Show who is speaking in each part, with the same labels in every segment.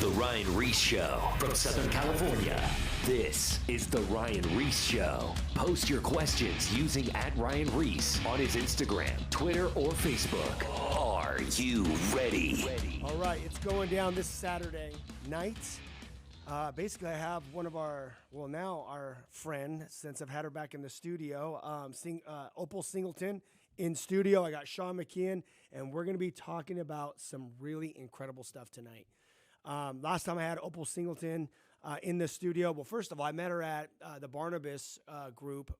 Speaker 1: The Ryan Ries Show from Southern California. This is The Ryan Ries Show. Post your questions using @Ryan Ries on his Instagram, Twitter, or Facebook. Are you ready?
Speaker 2: All right, it's going down this Saturday night. Basically, I have one of our friend, since I've had her back in the studio, Opal Singleton in studio. I got Sean Mckeehan, and we're going to be talking about some really incredible stuff tonight. Last time I had Opal Singleton in the studio. Well, first of all, I met her at the Barnabas group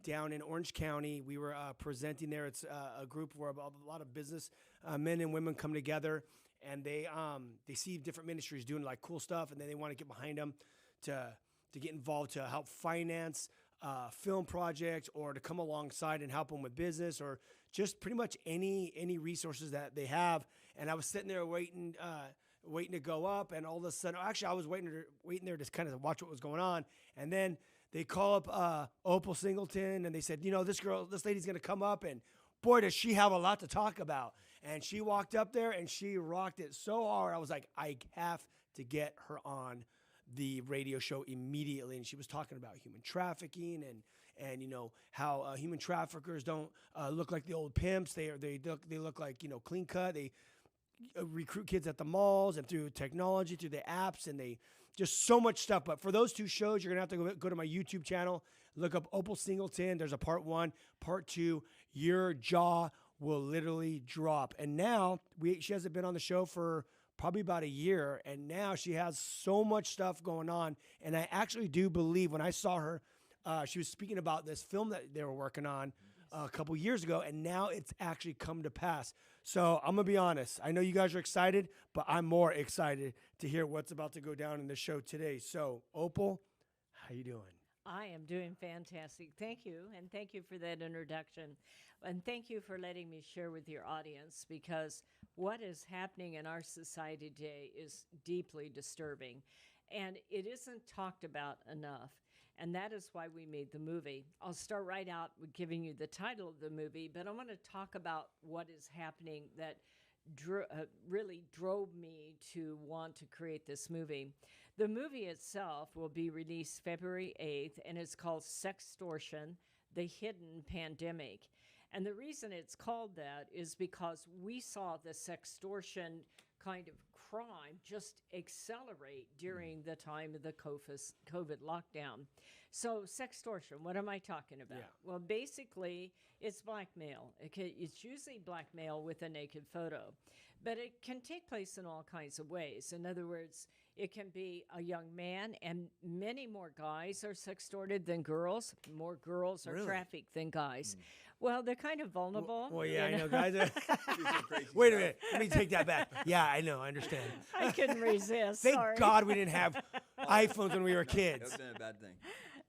Speaker 2: down in Orange County. We were presenting there. It's a group where a lot of business men and women come together, and they see different ministries doing like cool stuff, and then they want to get behind them to get involved to help finance film projects, or to come alongside and help them with business, or just pretty much any resources that they have. And I was sitting there waiting to go up, and all of a sudden, actually, I was waiting there to kind of watch what was going on, and then they call up Opal Singleton, and they said, this lady's going to come up, and boy, does she have a lot to talk about. And she walked up there, and she rocked it so hard. I was like, I have to get her on the radio show immediately. And she was talking about human trafficking and how human traffickers don't look like the old pimps. They look like clean cut. They recruit kids at the malls and through technology, through the apps, and they just so much stuff. But for those two shows, you're gonna have to go to my YouTube channel, look up Opal Singleton. There's a part 1, part 2. Your jaw will literally drop. And now she hasn't been on the show for probably about a year, and now she has so much stuff going on. And I actually do believe, when I saw her, she was speaking about this film that they were working on a couple years ago, and now it's actually come to pass. So I'm gonna be honest. I know you guys are excited, but I'm more excited to hear what's about to go down in the show today. So, Opal, how you doing?
Speaker 3: I am doing fantastic. Thank you, and thank you for that introduction. And thank you for letting me share with your audience, because what is happening in our society today is deeply disturbing, and it isn't talked about enough. And that is why we made the movie. I'll start right out with giving you the title of the movie, but I want to talk about what is happening that really drove me to want to create this movie. The movie itself will be released February 8th, and it's called Sextortion, The Hidden Pandemic. And the reason it's called that is because we saw the sextortion kind of crime just accelerate during the time of the COVID lockdown. So sextortion, what am I talking about? Yeah. Well, basically, it's blackmail. It's usually blackmail with a naked photo, but it can take place in all kinds of ways. In other words, it can be a young man, and many more guys are sextorted than girls. More girls are trafficked than guys. Well, they're kind of vulnerable.
Speaker 2: Well, yeah, I know, guys. Wait a minute. Let me take that back. Yeah, I know. I understand.
Speaker 3: I couldn't resist.
Speaker 2: Thank God we didn't have iPhones when we were kids.
Speaker 4: That would have been a bad thing.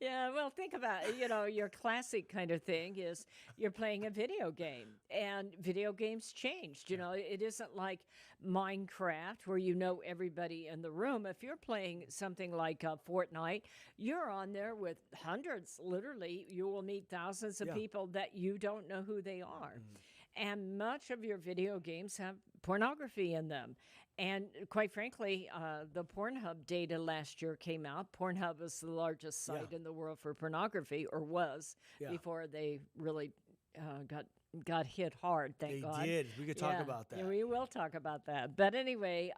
Speaker 3: Yeah, well, think about it. Your classic kind of thing is you're playing a video game, and video games changed. It isn't like Minecraft where everybody in the room. If you're playing something like Fortnite, you're on there with hundreds. Literally, you will meet thousands of people that you don't know who they are. Mm-hmm. And much of your video games have pornography in them. And quite frankly, the Pornhub data last year came out. Pornhub is the largest site in the world for pornography, or was, before they really got hit hard, thank God.
Speaker 2: They did. We could talk about that.
Speaker 3: Yeah, we will talk about that. But anyway,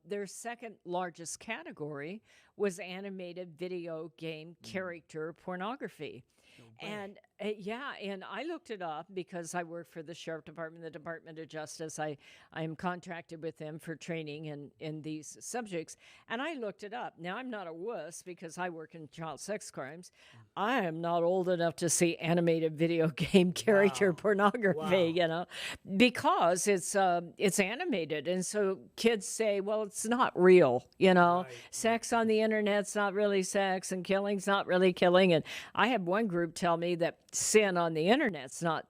Speaker 3: their second largest category was animated video game character pornography. And and I looked it up because I work for the Sheriff Department, the Department of Justice. I am contracted with them for training in these subjects. And I looked it up. Now, I'm not a wuss because I work in child sex crimes. I am not old enough to see animated video game character pornography, because it's animated. And so kids say, well, it's not real, Right. Sex on the internet's not really sex, and killing's not really killing. And I had one group tell me that sin on the internet's not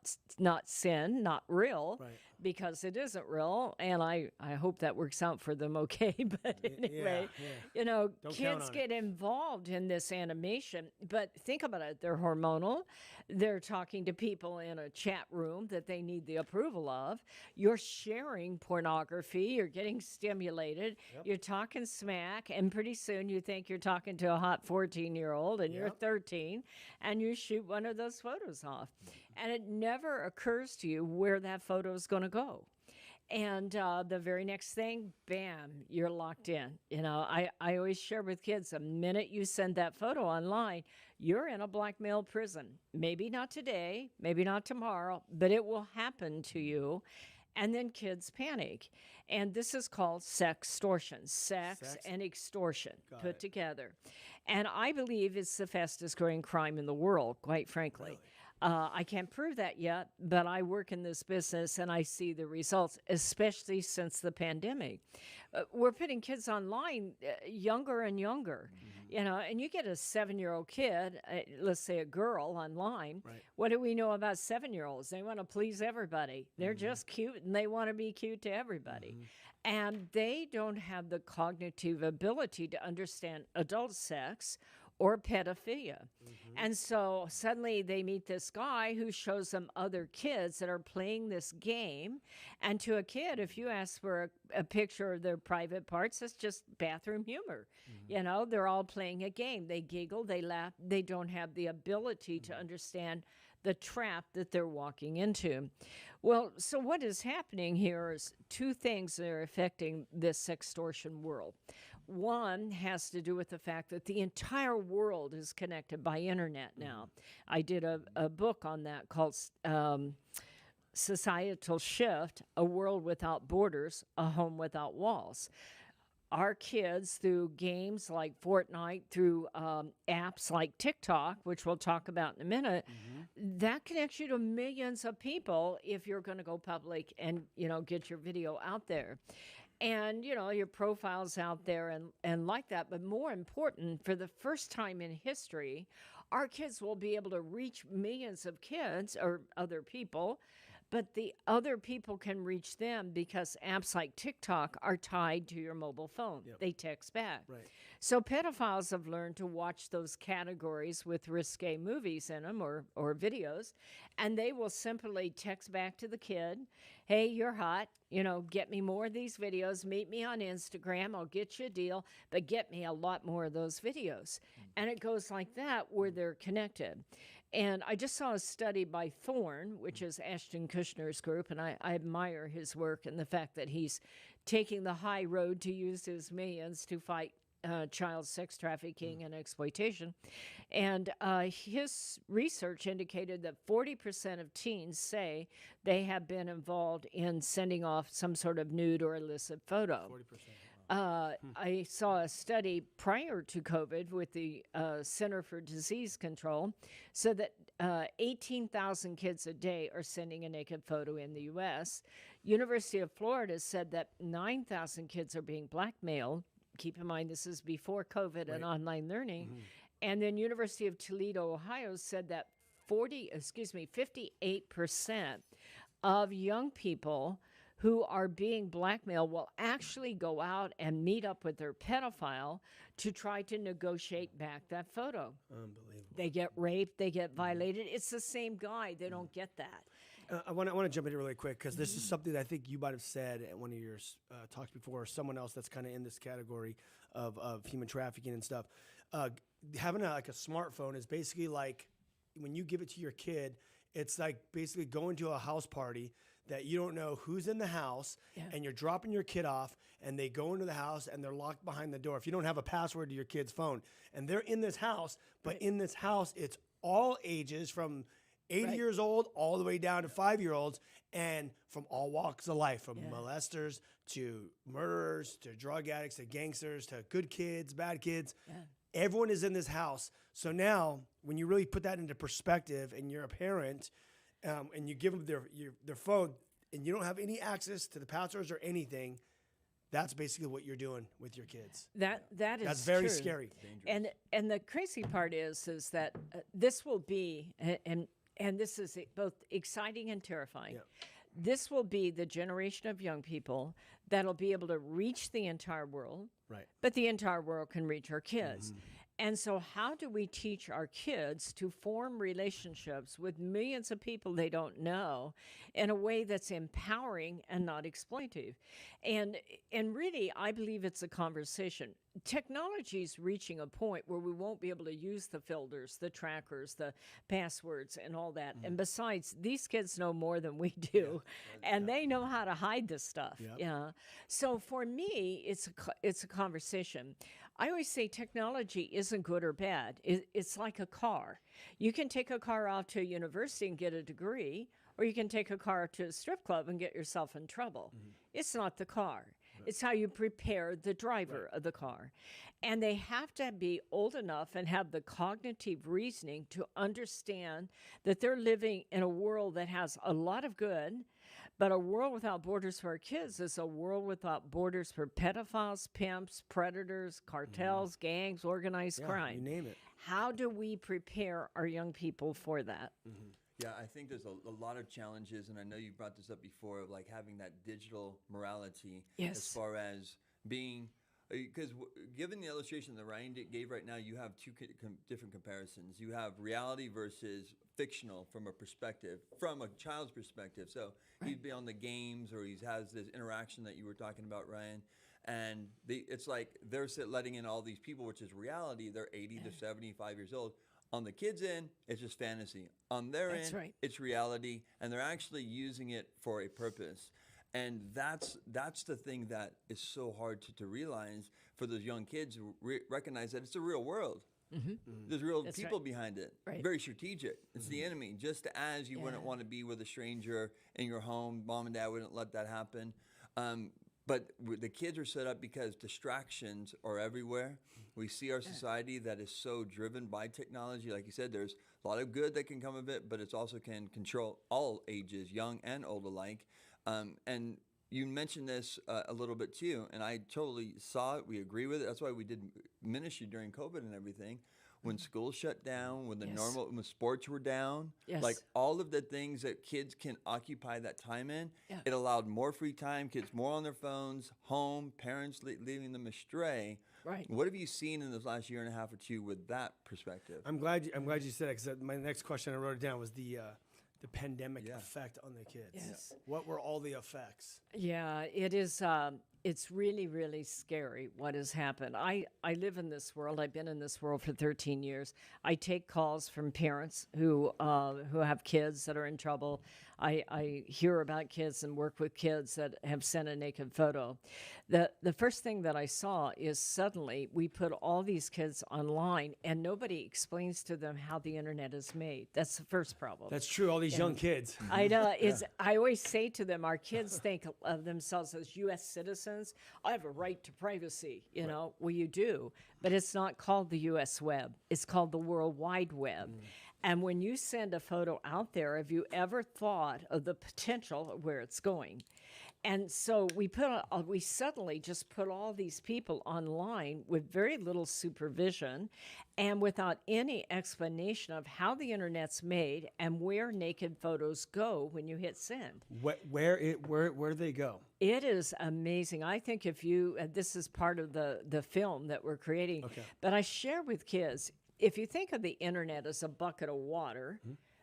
Speaker 3: sin, not real. Right. because it isn't real, and I hope that works out for them okay. But anyway, you know,
Speaker 2: Don't count
Speaker 3: kids
Speaker 2: on
Speaker 3: get involved in this animation. But think about it, they're hormonal. They're talking to people in a chat room that they need the approval of. You're sharing pornography. You're getting stimulated. You're talking smack, and pretty soon you think you're talking to a hot 14-year-old, and you're 13, and you shoot one of those photos off. And it never occurs to you where that photo is going to go. And the very next thing, bam, you're locked in. You know, I always share with kids, the minute you send that photo online, you're in a blackmail prison. Maybe not today, maybe not tomorrow, but it will happen to you. And then kids panic. And this is called sextortion, sex and extortion put together. And I believe it's the fastest growing crime in the world, quite frankly.
Speaker 2: Really?
Speaker 3: I can't prove that yet, but I work in this business and I see the results, especially since the pandemic. We're putting kids online younger and younger, you know, and you get a 7-year-old kid, let's say a girl online.
Speaker 2: Right.
Speaker 3: What do we know about 7-year-olds? They want to please everybody. They're just cute and they want to be cute to everybody. And they don't have the cognitive ability to understand adult sex or pedophilia. And so suddenly they meet this guy who shows them other kids that are playing this game. And to a kid, if you ask for a picture of their private parts, it's just bathroom humor. You know, they're all playing a game. They giggle, they laugh. They don't have the ability to understand the trap that they're walking into. Well, so what is happening here is two things that are affecting this sextortion world. One has to do with the fact that the entire world is connected by internet now. I did a book on that called Societal Shift, A World Without Borders, A Home Without Walls. Our kids, through games like Fortnite, through apps like TikTok, which we'll talk about in a minute, that connects you to millions of people if you're going to go public and, you know, get your video out there. And, you know, your profile's out there and like that. But more important, for the first time in history, our kids will be able to reach millions of kids or other people, but the other people can reach them because apps like TikTok are tied to your mobile phone. They text back.
Speaker 2: Right.
Speaker 3: So pedophiles have learned to watch those categories with risque movies in them or videos, and they will simply text back to the kid, hey, you're hot, you know, get me more of these videos, meet me on Instagram, I'll get you a deal, but get me a lot more of those videos. And it goes like that where they're connected. And I just saw a study by Thorne, which is Ashton Kutcher's group, and I admire his work and the fact that he's taking the high road to use his millions to fight child sex trafficking and exploitation. And his research indicated that 40% of teens say they have been involved in sending off some sort of nude or illicit photo. 40%. I saw a study prior to COVID with the Center for Disease Control, so that 18,000 kids a day are sending a naked photo in the U.S. University of Florida said that 9,000 kids are being blackmailed. Keep in mind, this is before COVID and online learning. And then University of Toledo, Ohio said that 58% of young people who are being blackmailed will actually go out and meet up with their pedophile to try to negotiate back that photo.
Speaker 2: Unbelievable.
Speaker 3: They get raped, they get violated. It's the same guy. They don't get that.
Speaker 2: I want to jump in really quick because this is something that I think you might have said at one of your talks before, or someone else that's kind of in this category of human trafficking and stuff. Having a smartphone is basically like when you give it to your kid, it's like basically going to a house party that you don't know who's in the house, and you're dropping your kid off, and they go into the house, and they're locked behind the door. If you don't have a password to your kid's phone, and they're in this house, but in this house, it's all ages from 80 years old all the way down to 5-year-olds, and from all walks of life, from molesters to murderers to drug addicts to gangsters to good kids, bad kids. Everyone is in this house. So now when you really put that into perspective and you're a parent and you give them their phone and you don't have any access to the passwords or anything, that's basically what you're doing with your kids.
Speaker 3: That's
Speaker 2: very
Speaker 3: true.
Speaker 2: scary.
Speaker 3: And the crazy part is that this will be, and this is both exciting and terrifying. this will be the generation of young people that'll be able to reach the entire world,
Speaker 2: Right.
Speaker 3: but the entire world can reach our kids. And so how do we teach our kids to form relationships with millions of people they don't know in a way that's empowering and not exploitative? And really, I believe it's a conversation. Technology is reaching a point where we won't be able to use the filters, the trackers, the passwords, and all that. And besides, these kids know more than we do, and they know how to hide this stuff.
Speaker 2: Yep.
Speaker 3: Yeah. So for me, it's a conversation. I always say technology isn't good or bad. It's like a car. You can take a car off to a university and get a degree, or you can take a car to a strip club and get yourself in trouble. It's not the car. It's how you prepare the driver of the car. And they have to be old enough and have the cognitive reasoning to understand that they're living in a world that has a lot of good, but a world without borders for our kids is a world without borders for pedophiles, pimps, predators, cartels, gangs, organized crime.
Speaker 2: You name it.
Speaker 3: How do we prepare our young people for that?
Speaker 4: Yeah, I think there's a lot of challenges, and I know you brought this up before, of like having that digital morality as far as being, because given the illustration that Ryan gave right now, you have two different comparisons. You have reality versus fictional from a perspective, from a child's perspective. So he'd be on the games, or he has this interaction that you were talking about, Ryan. And it's like they're letting in all these people, which is reality. They're 80 to 75 years old. On the kids' end, it's just fantasy. On their end, it's reality, and they're actually using it for a purpose. And that's the thing that is so hard to realize for those young kids to recognize that it's a real world. There's real people behind it. Very strategic. It's the enemy. Just as you wouldn't want to be with a stranger in your home, mom and dad wouldn't let that happen. But the kids are set up because distractions are everywhere. We see our society that is so driven by technology. Like you said, there's a lot of good that can come of it, but it also can control all ages, young and old alike. And you mentioned this a little bit too, and I totally saw it. We agree with it. That's why we did ministry during COVID and everything. When schools shut down, when when sports were down, like all of the things that kids can occupy that time in, it allowed more free time, kids more on their phones, home, parents leaving them astray. What have you seen in this last year and a half or two with that perspective?
Speaker 2: I'm glad you said it, because my next question, I wrote it down, was the pandemic effect on the kids. What were all the effects?
Speaker 3: Yeah, it is. It's really, really scary what has happened. I live in this world. I've been in this world for 13 years. I take calls from parents who have kids that are in trouble. I hear about kids and work with kids that have sent a naked photo. The first thing that I saw is suddenly we put all these kids online and nobody explains to them how the internet is made. That's the first problem.
Speaker 2: That's true. All these young kids.
Speaker 3: I know. I always say to them, our kids think of themselves as U.S. citizens. I have a right to privacy. You know, well, you do, but it's not called the U.S. web. It's called the World Wide Web. And when you send a photo out there, have you ever thought of the potential of where it's going? And so we suddenly just put all these people online with very little supervision and without any explanation of how the internet's made and where naked photos go when you hit send.
Speaker 2: Where do they go?
Speaker 3: It is amazing. I think if you, this is part of the film that we're creating, but I share with kids, if you think of the internet as a bucket of water,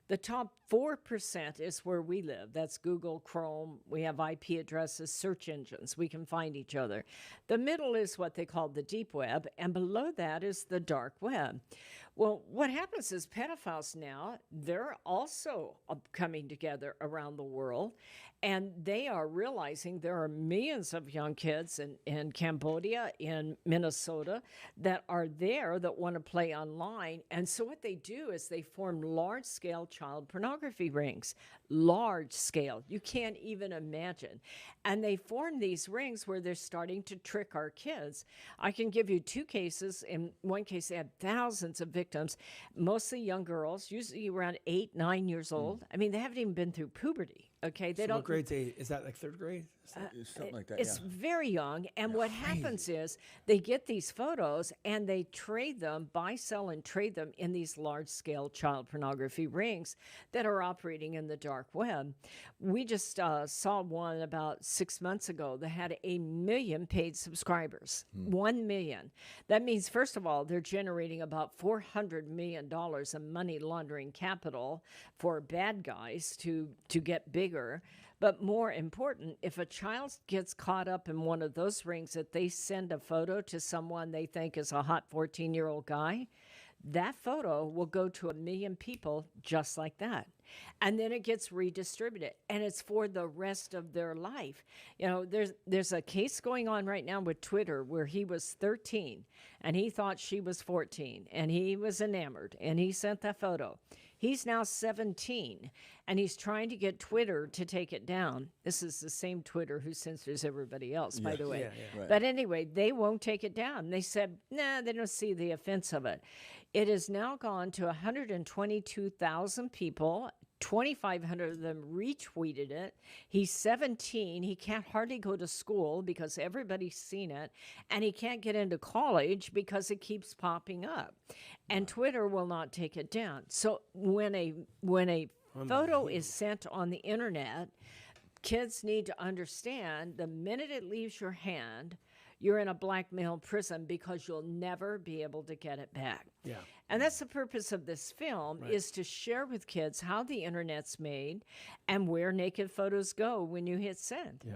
Speaker 3: the top 4% is where we live. That's Google, Chrome. We have IP addresses, search engines. We can find each other. The middle is what they call the deep web, and below that is the dark web. Well, what happens is pedophiles now, they're also coming together around the world, and they are realizing there are millions of young kids in Cambodia, in Minnesota, that are there that want to play online. And so what they do is they form large-scale child pornography rings. Large scale. You can't even imagine. And they form these rings where they're starting to trick our kids. I can give you two cases. In one case, they had thousands of victims, mostly young girls, usually around 8, 9 years old. I mean, they haven't even been through puberty. Okay, they
Speaker 2: So
Speaker 3: don't.
Speaker 2: what grade's is that like third grade?
Speaker 4: Something like that.
Speaker 3: It's very young, and what happens is they get these photos and they trade them, buy, sell, and trade them in these large-scale child pornography rings that are operating in the dark web. We just saw one about 6 months ago that had 1 million paid subscribers. 1 million. That means, first of all, they're generating about $400 million in money laundering capital for bad guys to get bigger. But more important, if a child gets caught up in one of those rings that they send a photo to someone they think is a hot 14-year-old guy, that photo will go to 1 million people just like that. And then it gets redistributed, and it's for the rest of their life. You know, there's a case going on right now with Twitter where he was 13, and he thought she was 14, and he was enamored, and he sent that photo. He's now 17, and he's trying to get Twitter to take it down. This is the same Twitter who censors everybody else, by the way.
Speaker 4: Right.
Speaker 3: But anyway, they won't take it down. They said, nah, they don't see the offense of it. It has now gone to 122,000 people. 2,500 of them retweeted it. He's 17. He can't hardly go to school because everybody's seen it. And he can't get into college because it keeps popping up. And Twitter will not take it down. So when a photo is sent on the internet, kids need to understand the minute it leaves your hand, you're in a blackmail prison because you'll never be able to get it back.
Speaker 2: Yeah.
Speaker 3: And that's the purpose of this film, is to share with kids how the internet's made and where naked photos go when you hit send.
Speaker 2: Yeah.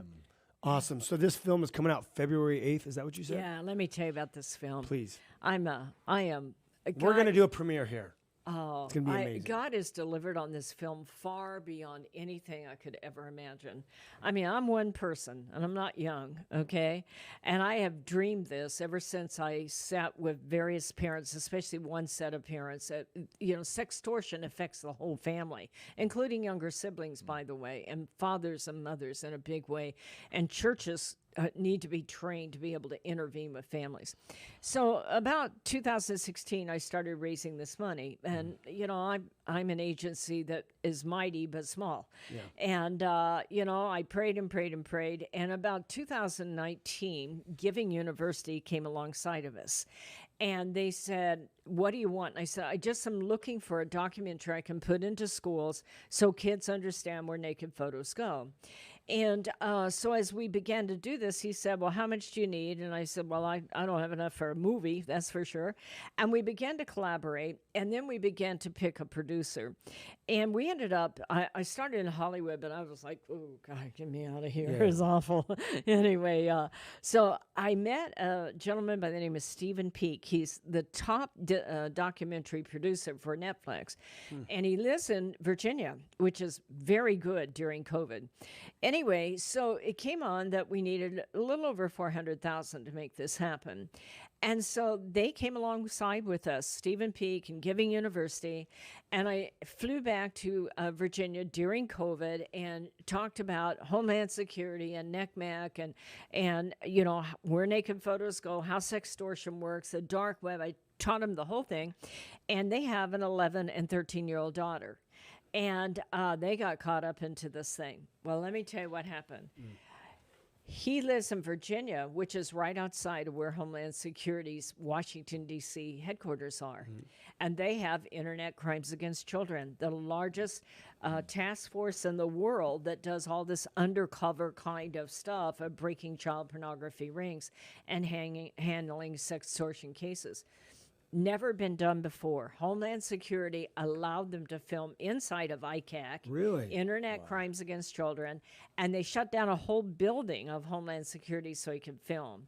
Speaker 2: Awesome. So this film is coming out February 8th. Is that what you said?
Speaker 3: Yeah, let me tell you about this film.
Speaker 2: Please.
Speaker 3: I am.
Speaker 2: We're going to do a premiere here.
Speaker 3: Oh,
Speaker 2: it's going to be amazing.
Speaker 3: God has delivered on this film far beyond anything I could ever imagine. I mean, I'm one person, and I'm not young, okay? And I have dreamed this ever since I sat with various parents, especially one set of parents. Sextortion affects the whole family, including younger siblings, by the way, and fathers and mothers in a big way. And churches need to be trained to be able to intervene with families. So about 2016, I started raising this money. And, I'm an agency that is mighty but small. Yeah. And, I prayed and prayed and prayed. And about 2019, Giving University came alongside of us. And they said, what do you want? And I said, I just am looking for a documentary I can put into schools so kids understand where naked photos go. And so as we began to do this, he said, well, how much do you need? And I said, well, I don't have enough for a movie, that's for sure. And we began to collaborate, and then we began to pick a producer. And we ended up, I started in Hollywood, but I was like, oh, God, get me out of here. Yeah. It's awful. Anyway, so I met a gentleman by the name of Stephen Peake. He's the top documentary producer for Netflix. And he lives in Virginia, which is very good during COVID. Anyway, so it came on that we needed a little over $400,000 to make this happen. And so they came alongside with us, Stephen Peake and Giving University, and I flew back to Virginia during COVID and talked about Homeland Security and NCMEC and where naked photos go, how sextortion works, the dark web. I taught them the whole thing, and they have an 11 and 13-year-old daughter. And they got caught up into this thing. Well, let me tell you what happened. He lives in Virginia, which is right outside of where Homeland Security's Washington, D.C. headquarters are. And they have Internet Crimes Against Children, the largest task force in the world that does all this undercover kind of stuff of breaking child pornography rings and handling sextortion cases. Never been done before. Homeland Security allowed them to film inside of ICAC.
Speaker 2: Really?
Speaker 3: Internet Crimes Against Children. And they shut down a whole building of Homeland Security so he could film.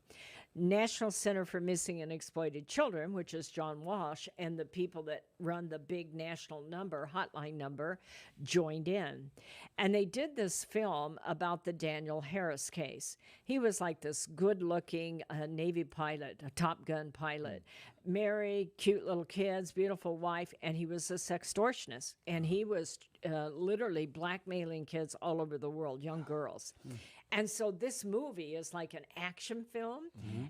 Speaker 3: National Center for Missing and Exploited Children, which is John Walsh, and the people that run the big national hotline number, joined in. And they did this film about the Daniel Harris case. He was like this good-looking Navy pilot, a Top Gun pilot, married, cute little kids, beautiful wife, and he was a sextortionist. And he was literally blackmailing kids all over the world, young girls. And so this movie is like an action film,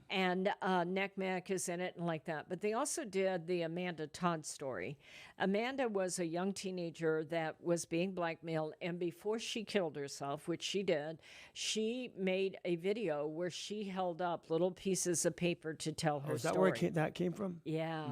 Speaker 3: and Mckeehan is in it and like that. But they also did the Amanda Todd story. Amanda was a young teenager that was being blackmailed, and before she killed herself, which she did, she made a video where she held up little pieces of paper to tell her
Speaker 2: Is that
Speaker 3: story.
Speaker 2: where that came from?
Speaker 3: Yeah.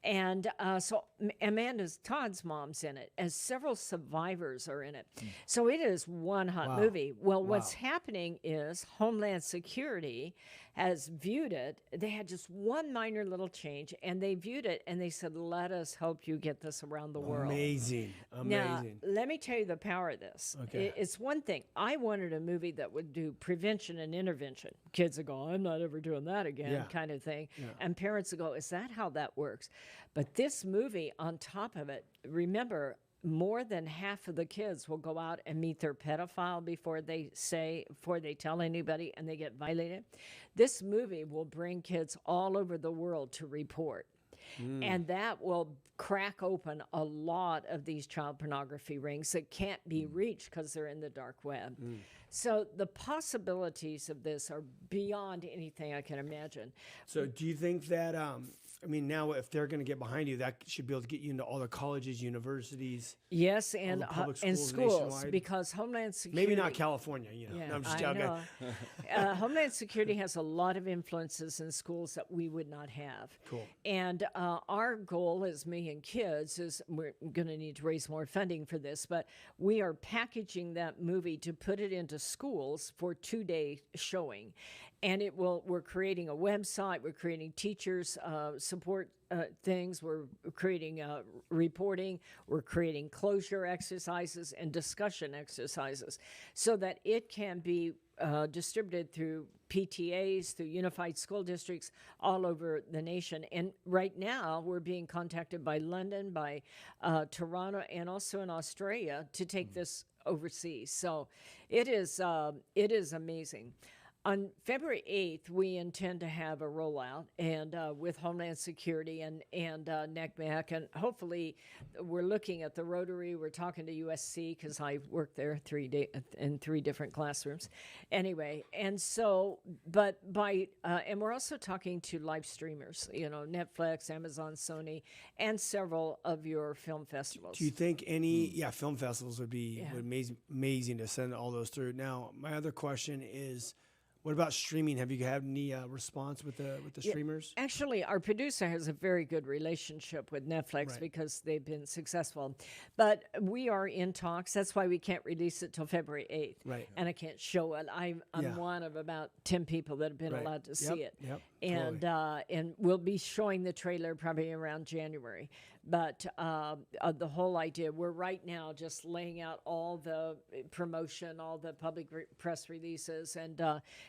Speaker 3: And so Amanda Todd's mom's in it, as several survivors are in it. So it is one hot movie. Well, what's happening is Homeland Security has viewed it. They had just one minor little change, and they viewed it, and they said, let us help you get this around the world.
Speaker 2: Amazing.
Speaker 3: Now, let me tell you the power of this.
Speaker 2: Okay.
Speaker 3: It's one thing. I wanted a movie that would do prevention and intervention. Kids would go, I'm not ever doing that again, kind of thing. Yeah. And parents would go, is that how that works? But this movie, on top of it, remember, more than half of the kids will go out and meet their pedophile before they tell anybody, and they get violated. This movie will bring kids all over the world to report. And that will crack open a lot of these child pornography rings that can't be reached because they're in the dark web. So the possibilities of this are beyond anything I can imagine.
Speaker 2: So do you think that, now if they're going to get behind you, that should be able to get you into all the colleges, universities?
Speaker 3: Yes, and schools,
Speaker 2: nationwide?
Speaker 3: Because Homeland Security...
Speaker 2: Maybe not California,
Speaker 3: Yeah,
Speaker 2: No, I'm just
Speaker 3: I
Speaker 2: joking.
Speaker 3: know. Homeland Security has a lot of influences in schools that we would not have.
Speaker 2: Cool.
Speaker 3: And our goal as Mckeehan Kids is we're going to need to raise more funding for this, but we are packaging that movie to put it into schools for 2-day showing. And we're creating a website, we're creating teachers support things, we're creating reporting, we're creating closure exercises and discussion exercises so that it can be distributed through PTAs, through unified school districts all over the nation. And right now we're being contacted by London, by Toronto, and also in Australia to take this overseas. So it is amazing. On February 8th, we intend to have a rollout, and with Homeland Security and Mckeehan, and hopefully we're looking at the Rotary. We're talking to USC because I worked there in 3 different classrooms. Anyway, and so, and we're also talking to live streamers, Netflix, Amazon, Sony, and several of your film festivals.
Speaker 2: Do you think any, film festivals would be amazing to send all those through? Now, my other question is, what about streaming? Have you had any response with the streamers?
Speaker 3: Actually, our producer has a very good relationship with Netflix because they've been successful. But we are in talks. That's why we can't release it till February 8th.
Speaker 2: Right.
Speaker 3: And I can't show it. I'm one of about 10 people that have been allowed to see it.
Speaker 2: Yep.
Speaker 3: And
Speaker 2: Totally.
Speaker 3: And we'll be showing the trailer probably around January. But the whole idea, we're right now just laying out all the promotion, all the public press releases, and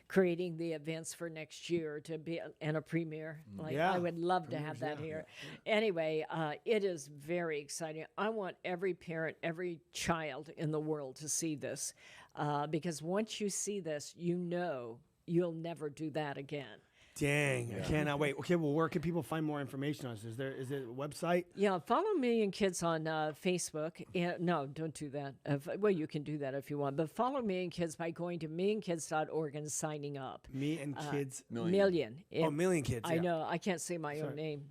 Speaker 3: creating the events for next year to be and a premiere. I would love to have that here. Anyway, it is very exciting. I want every parent, every child in the world to see this, because once you see this, you'll never do that again.
Speaker 2: Dang, I cannot wait. Okay, well, where can people find more information on this? Is it a website?
Speaker 3: Yeah, follow Mckeehan Kids on Facebook. No, don't do that. Well, you can do that if you want, but follow Mckeehan Kids by going to mckeehankids.org and signing up.
Speaker 2: Mckeehan Kids?
Speaker 3: Million.
Speaker 2: Million Kids,
Speaker 3: I know, I can't say my own name.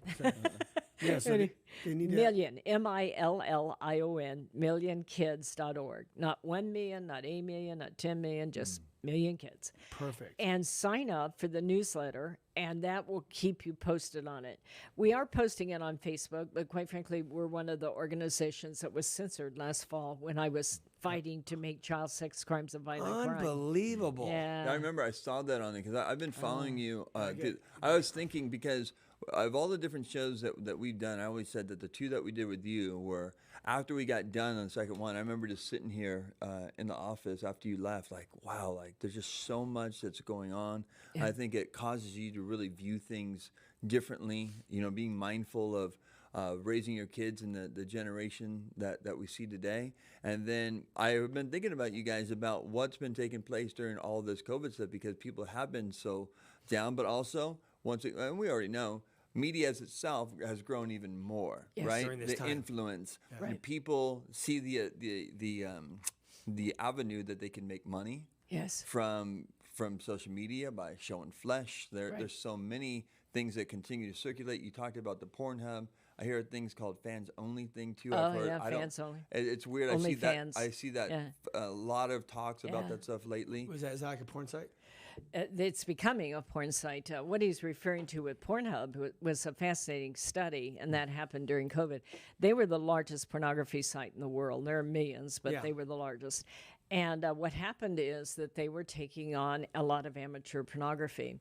Speaker 2: Yeah, so they need
Speaker 3: Million, MILLION, millionkids.org. Not 1 million, not a million, not 10 million, just Mckeehan Kids.
Speaker 2: Perfect.
Speaker 3: And sign up for the newsletter, and that will keep you posted on it. We are posting it on Facebook, but quite frankly, we're one of the organizations that was censored last fall when I was fighting to make child sex crimes a violent crime.
Speaker 2: Unbelievable.
Speaker 3: Yeah.
Speaker 4: I remember I saw that on it because I've been following you. I was thinking because of all the different shows that we've done, I always said that the 2 that we did with you were after we got done on the second one. I remember just sitting here in the office after you left, like, wow, like there's just so much that's going on. Yeah. I think it causes you to really view things differently, being mindful of raising your kids in the generation that we see today. And then I've been thinking about you guys about what's been taking place during all this COVID stuff because people have been so down, but also and we already know, media as itself has grown even more,
Speaker 3: Yes.
Speaker 4: right?
Speaker 2: During this
Speaker 4: The
Speaker 2: time.
Speaker 4: influence.
Speaker 3: Right.
Speaker 4: And people see the avenue that they can make money
Speaker 3: Yes.
Speaker 4: from social media by showing flesh. There's so many things that continue to circulate. You talked about the Pornhub. I hear things called fans only thing too.
Speaker 3: Oh,
Speaker 4: I've heard,
Speaker 3: yeah,
Speaker 4: I don't-
Speaker 3: fans only.
Speaker 4: It's weird.
Speaker 3: Only
Speaker 4: I see
Speaker 3: fans.
Speaker 4: that. I see that
Speaker 3: Yeah.
Speaker 4: a lot of talks about
Speaker 3: Yeah.
Speaker 4: that stuff lately.
Speaker 2: Is that like a porn site?
Speaker 3: It's becoming a porn site. What he's referring to with Pornhub was a fascinating study, and that happened during COVID. They were the largest pornography site in the world. There are millions, but
Speaker 2: Yeah.
Speaker 3: they were the largest. And what happened is that they were taking on a lot of amateur pornography.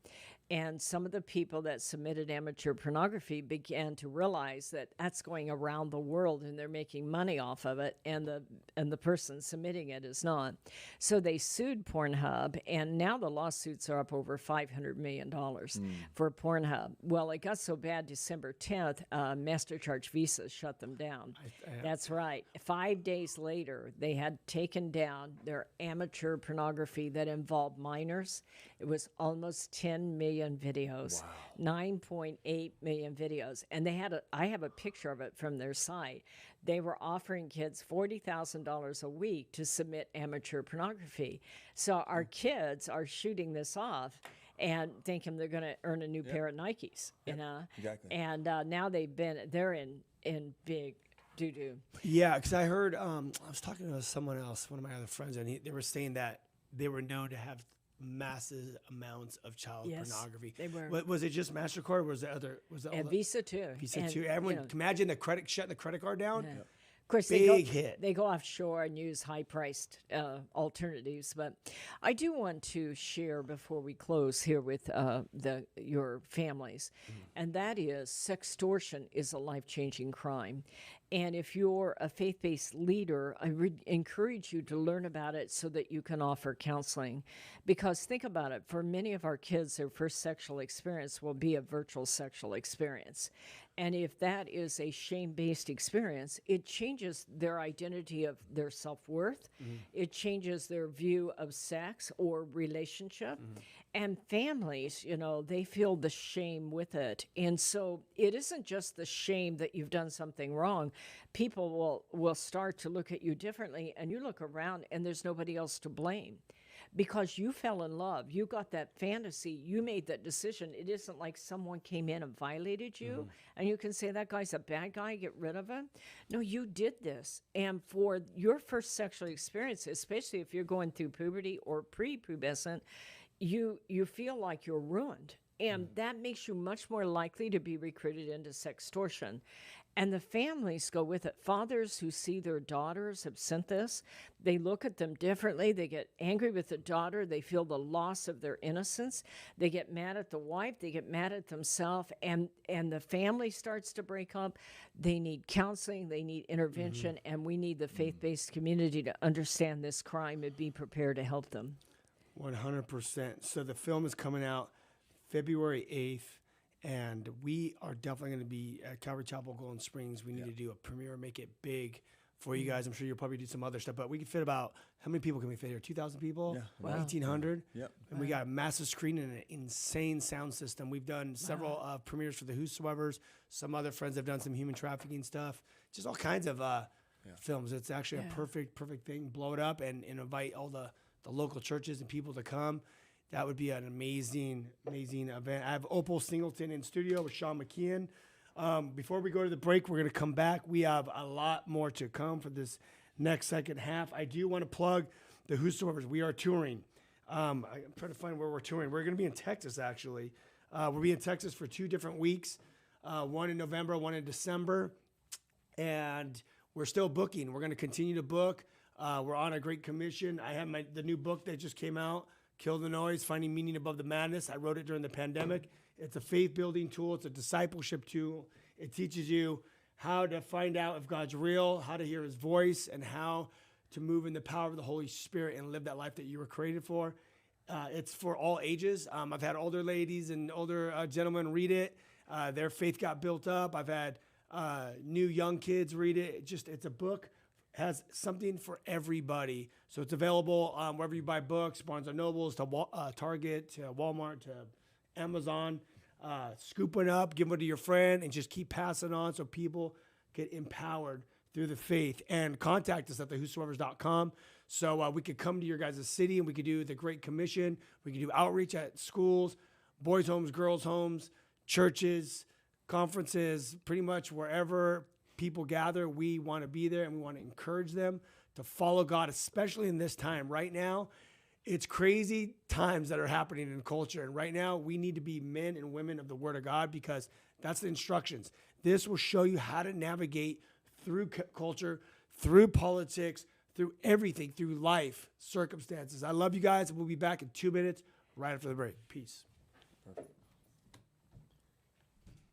Speaker 3: And some of the people that submitted amateur pornography began to realize that that's going around the world and they're making money off of it, and the person submitting it is not. So they sued Pornhub, and now the lawsuits are up over $500 million for Pornhub. Well, it got so bad December 10th, MasterCharge Visa shut them down. That's right. 5 days later, they had taken down their amateur pornography that involved minors. It was almost 10 million videos, 9.8 million videos. And I have a picture of it from their site. They were offering kids $40,000 a week to submit amateur pornography. So our kids are shooting this off and thinking they're going to earn a new pair of Nikes, you know?
Speaker 4: Exactly.
Speaker 3: And now they're in big doo-doo.
Speaker 2: Yeah, because I heard, I was talking to someone else, one of my other friends, and they were saying that they were known to have massive amounts of child
Speaker 3: Yes,
Speaker 2: pornography.
Speaker 3: they were.
Speaker 2: Was it just MasterCard? Or was it other? Was it all
Speaker 3: And
Speaker 2: the,
Speaker 3: Visa too.
Speaker 2: Visa
Speaker 3: And,
Speaker 2: too?
Speaker 3: you
Speaker 2: Everyone,
Speaker 3: know,
Speaker 2: imagine shutting the credit card down.
Speaker 3: Yeah. Of course,
Speaker 2: Big hit.
Speaker 3: They go offshore and use high-priced alternatives. But I do want to share before we close here with your families, and that is sextortion is a life-changing crime. And if you're a faith-based leader, I would encourage you to learn about it so that you can offer counseling. Because think about it, for many of our kids, their first sexual experience will be a virtual sexual experience. And if that is a shame-based experience, it changes their identity of their self-worth. It changes their view of sex or relationship. And families, they feel the shame with it. And so it isn't just the shame that you've done something wrong. People will start to look at you differently, and you look around and there's nobody else to blame. Because you fell in love, you got that fantasy, you made that decision. It isn't like someone came in and violated you, and you can say, that guy's a bad guy, get rid of him. No, you did this. And for your first sexual experience, especially if you're going through puberty or pre-pubescent, you feel like you're ruined. And that makes you much more likely to be recruited into sextortion. And the families go with it. Fathers who see their daughters have sent this, they look at them differently. They get angry with the daughter. They feel the loss of their innocence. They get mad at the wife. They get mad at themselves. And the family starts to break up. They need counseling. They need intervention. And we need the faith-based community to understand this crime and be prepared to help them.
Speaker 2: 100%. So the film is coming out February 8th. And we are definitely going to be at Calvary Chapel, Golden Springs. We need to do a premiere, make it big for you guys. I'm sure you'll probably do some other stuff, but we can fit about, how many people can we fit here? 2,000 people?
Speaker 4: Yeah.
Speaker 3: Wow.
Speaker 2: 1,800?
Speaker 4: Yep.
Speaker 2: And we got a massive screen and an insane sound system. We've done several premieres for the Whosoevers. Some other friends have done some human trafficking stuff. Just all kinds of films. It's actually a perfect thing. Blow it up and invite all the local churches and people to come. That would be an amazing event. I have Opal Singleton in studio with Sean Mckeehan. Before we go to the break, we're going to come back. We have a lot more to come for this next second half. I do want to plug the Whosoevers. We are touring. I'm trying to find where we're touring. We're going to be in Texas, actually. We'll be in Texas for 2 different weeks, one in November, one in December. And we're still booking. We're going to continue to book. We're on a great commission. I have the new book that just came out, Kill the Noise, Finding Meaning Above the Madness. I wrote it during the pandemic. It's a faith-building tool. It's a discipleship tool. It teaches you how to find out if God's real, how to hear his voice, and how to move in the power of the Holy Spirit and live that life that you were created for. It's for all ages. I've had older ladies and older gentlemen read it. Their faith got built up. I've had new young kids read it. It's a book. Has something for everybody. So it's available wherever you buy books, Barnes & Nobles, to Target, to Walmart, to Amazon. scoop one up, give one to your friend, and just keep passing on so people get empowered through the faith. And contact us at thewhosoevers.com so we could come to your guys' city and we could do the Great Commission. We could do outreach at schools, boys' homes, girls' homes, churches, conferences, pretty much wherever people gather. We want to be there and we want to encourage them to follow God, especially in this time. Right now, it's crazy times that are happening in culture. And right now, we need to be men and women of the Word of God because that's the instructions. This will show you how to navigate through culture, through politics, through everything, through life circumstances. I love you guys, and we'll be back in 2 minutes right after the break. Peace.
Speaker 4: Perfect.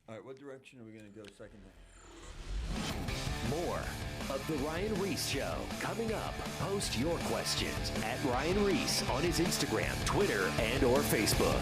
Speaker 4: All right, what direction are we going to go second?
Speaker 1: More of The Ryan Ries Show coming up. Post your questions at Ryan Ries on his Instagram, Twitter, and or Facebook.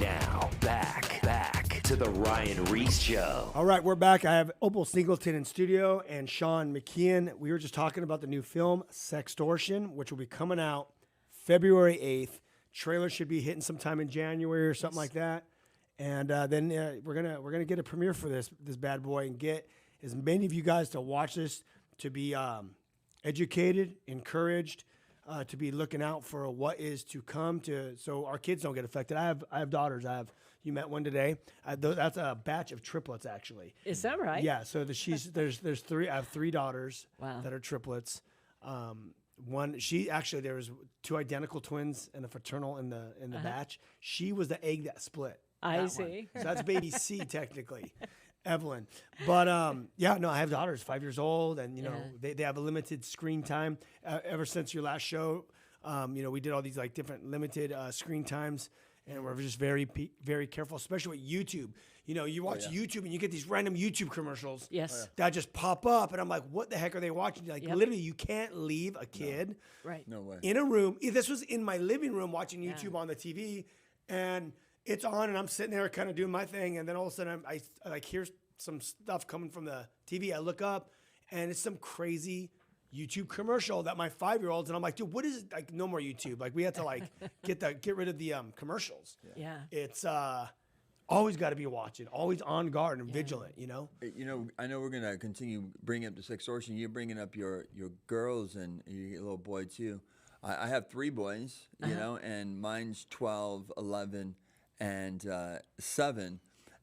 Speaker 1: Now, back to the Ryan Ries Show.
Speaker 2: All right, we're back. I have Opal Singleton in studio and Sean Mckeehan. We were just talking about the new film, Sextortion, which will be coming out February 8th. Trailer should be hitting sometime in January or something like that. And then we're gonna get a premiere for this bad boy and get as many of you guys to watch this, to be educated, encouraged, to be looking out for what is to come so our kids don't get affected. I have daughters. You met one today. That's a batch of triplets, actually.
Speaker 3: Is that right?
Speaker 2: Yeah. So there's three. I have three daughters that are triplets. There was two identical twins and a fraternal in the batch. She was the egg that split.
Speaker 3: I see.
Speaker 2: So that's baby C technically, Evelyn. But I have daughters, 5 years old, and they have a limited screen time. Ever since your last show, we did all these like different limited screen times. And we're just very, very careful, especially with YouTube. You watch YouTube and you get these random YouTube commercials that just pop up. And I'm like, what the heck are they watching? Like, literally, you can't leave a kid
Speaker 4: No way.
Speaker 2: in a room. This was in my living room watching YouTube on the TV. And it's on, and I'm sitting there kind of doing my thing. And then all of a sudden, I like hear some stuff coming from the TV. I look up, and it's some crazy YouTube commercial that my 5-year-olds, and I'm like, dude, what is it? Like, no more YouTube. Like, we had to like get rid of the commercials.
Speaker 3: Yeah.
Speaker 2: It's always got to be watching, always on guard and vigilant.
Speaker 4: I know we're gonna continue bringing up the Sextortion. You're bringing up your girls and your little boy too. I have 3 boys, and mine's 12, 11, and 7.